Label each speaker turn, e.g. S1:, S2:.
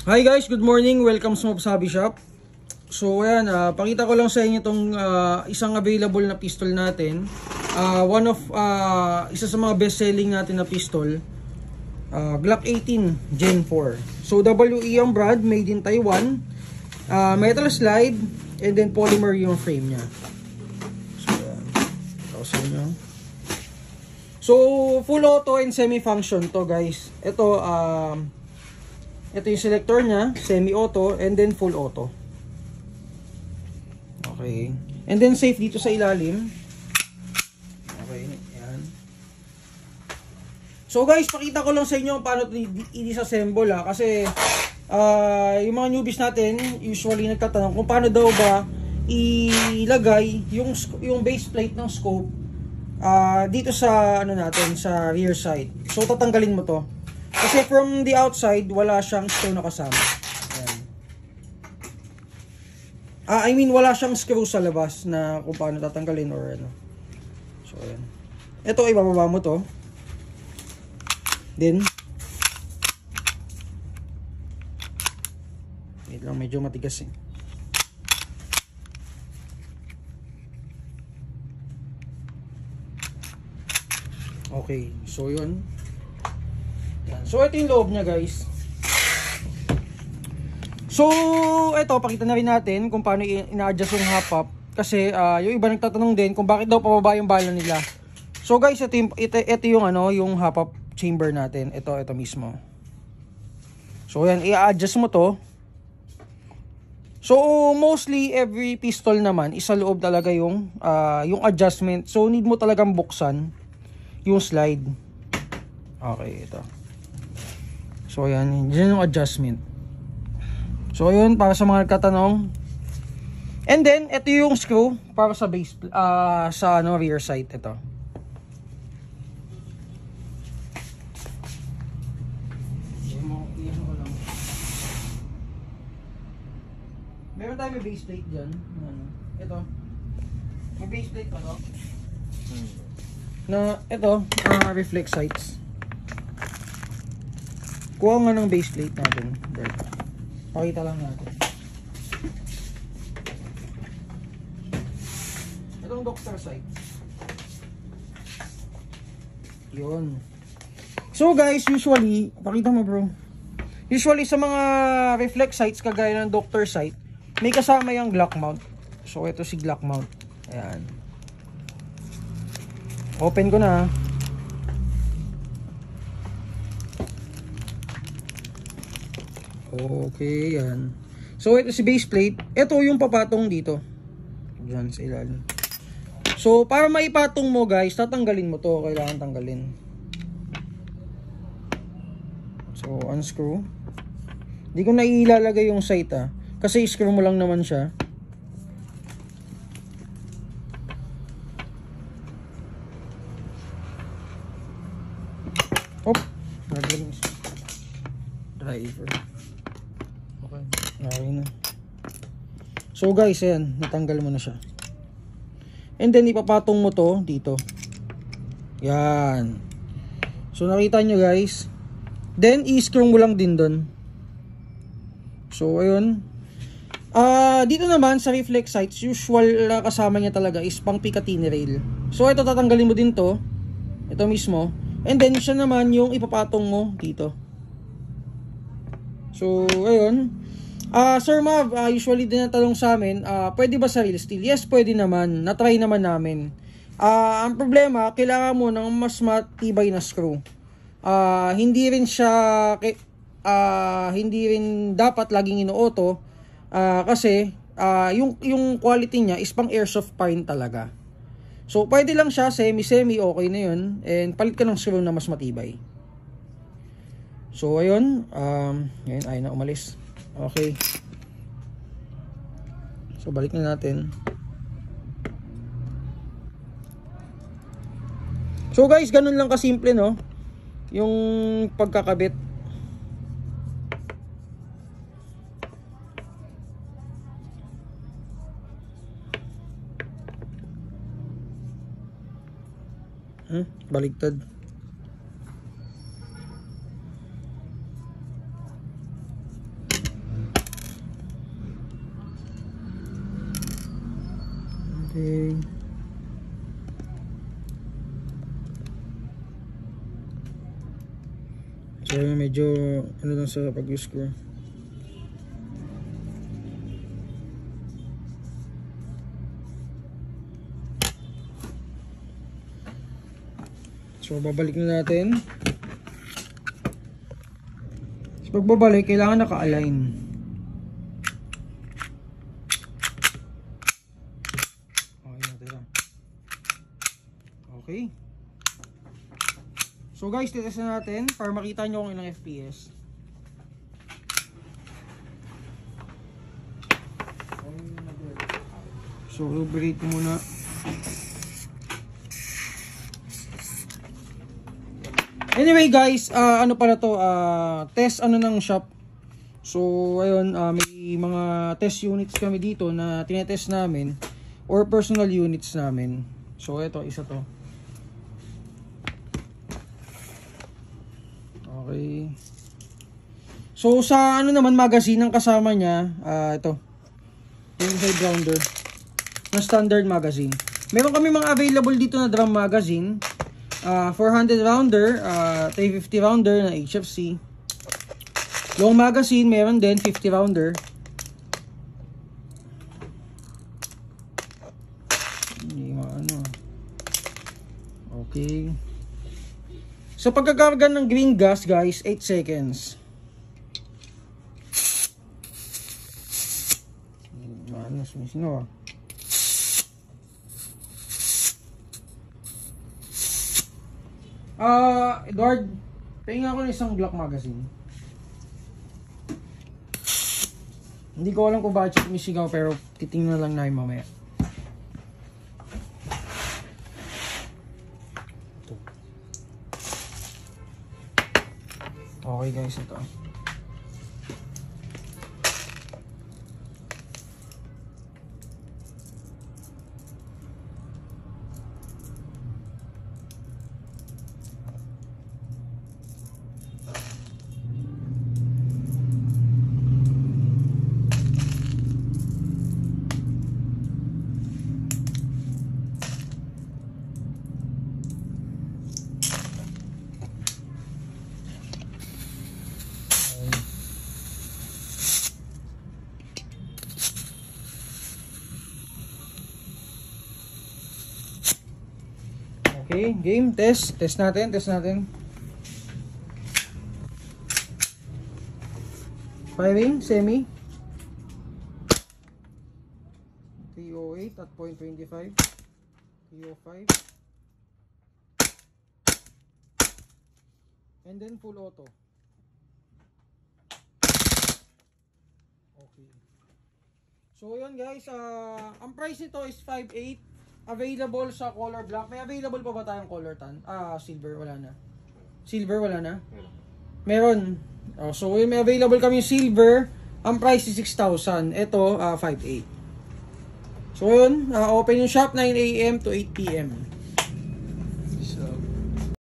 S1: Hi guys, good morning. Welcome sa Mobsabi Shop. So ayan, pakita ko lang sa inyo itong isang available na pistol natin. Isa sa mga best selling natin na pistol, Glock 18 Gen 4. So WE ang brand, made in Taiwan, metal slide, and then polymer yung frame nya. So ayan, so full auto and semi-function to guys. Ito yung selector nya, semi-auto and then full auto. Okay. And then safe dito sa ilalim. Okay, yan. So guys, pakita ko lang sa inyo paano i-disassemble kasi yung mga newbies natin usually nagtatanong kung paano daw ba ilagay yung base plate ng scope dito sa natin sa rear side. So tatanggalin mo to. Kasi from the outside wala siyang screw na kasama. Ayan. Wala siyang screw sa labas na kung paano tatanggalin or ano. So ayan. Ito ibababa mo to. Then wait lang, medyo matigas eh. Okay, so yun. So ito yung loob niya guys. So ito, pakita na rin natin kung paano ina-adjust yung hop up. Kasi yung iba nagtatanong din kung bakit daw pababa yung bala nila. So guys, ito yung yung hop up chamber natin. Ito mismo. So yan, i-adjust mo to. So mostly every pistol naman isa loob talaga yung adjustment. So need mo talagang buksan yung slide. Okay, ito. So yan, yun yung adjustment. So yun, para sa mga nagtatanong. And then ito yung screw para sa base sa rear sight ito. Meron tayo may base plate diyan, ito. May base plate pa to. Na ito, reflex sights. Kuha nga ng base plate natin. Pakita lang natin. Itong doctor sight. Yun. So guys, usually, pakita mo bro. Usually sa mga reflex sights kagaya ng doctor sight, may kasama yung Glock mount. So ito si Glock mount. Ayan. Open ko na. Okay, yan. So ito si base plate. Ito yung papatong dito. Diyan sa ilalim. So para maipatong mo guys, tatanggalin mo to. Kailangan tanggalin. So unscrew. Hindi ko na ilalagay yung sight kasi screw mo lang naman siya. Hop. Driver. Okay na. So guys, ayan, natanggal mo na siya. And then ipapatong mo to dito. Yan. So nakita nyo guys. Then i-screw mo lang din doon. So ayun. Dito naman sa reflex sights, usual na kasama niya talaga is pang Picatinny rail. So ito tatanggalin mo din to. Ito mismo. And then siya naman yung ipapatong mo dito. So ayun. Sir Mav, usually din natanong sa amin, pwede ba sa real steel? Yes, pwede naman. Na-try naman namin. Ang problema, kailangan mo ng mas matibay na screw. Hindi rin dapat laging ino-auto kasi yung quality niya is pang airsoft pa rin talaga. So, pwede lang siya, semi-semi, okay na yun. And palit ka ng screw na mas matibay. So, ayun. Ayun, ayaw na umalis. Okay. So balik na natin. So guys, ganun lang kasimple no. Yung pagkakabit. Baliktad. Okay. So medyo ano lang sa pag-screw. So babalik na natin. So pagbabalik kailangan naka-align. Okay. So guys, titest na natin para makita nyo kung ilang FPS. So, lubricate ko muna. Anyway guys, ano pala to, test ano ng shop. So, ayun, may mga test units kami dito na tinetest namin or personal units namin. So, ito, isa to. Okay. So sa ano naman magazine ang kasama niya, ito. Yung side rounder na standard magazine. Meron kami mga available dito na drum magazine. 400 rounder, 350 rounder na HFC. Long magazine meron din 50 rounder. Hindi maano. Okay. So pagkakarga ng green gas guys, 8 seconds. Ano, sumisingaw ah. Edward, pahinga ko ng isang Glock magazine. Hindi ko alam kung bakit siya sumisigaw pero titingnan lang namin mamaya. Okay guys, ito. Okay, game, test natin. Firing, semi. 308 at 0.25. 305. And then full auto. Okay. So yun guys, ang price nito is 5.8. Available sa color black. May available pa ba tayong color tan? Silver wala na. Silver wala na? Meron. So may available kami silver. Ang price is 6,000. Ito 5.8. So yun, open yung shop 9 AM to 8 PM.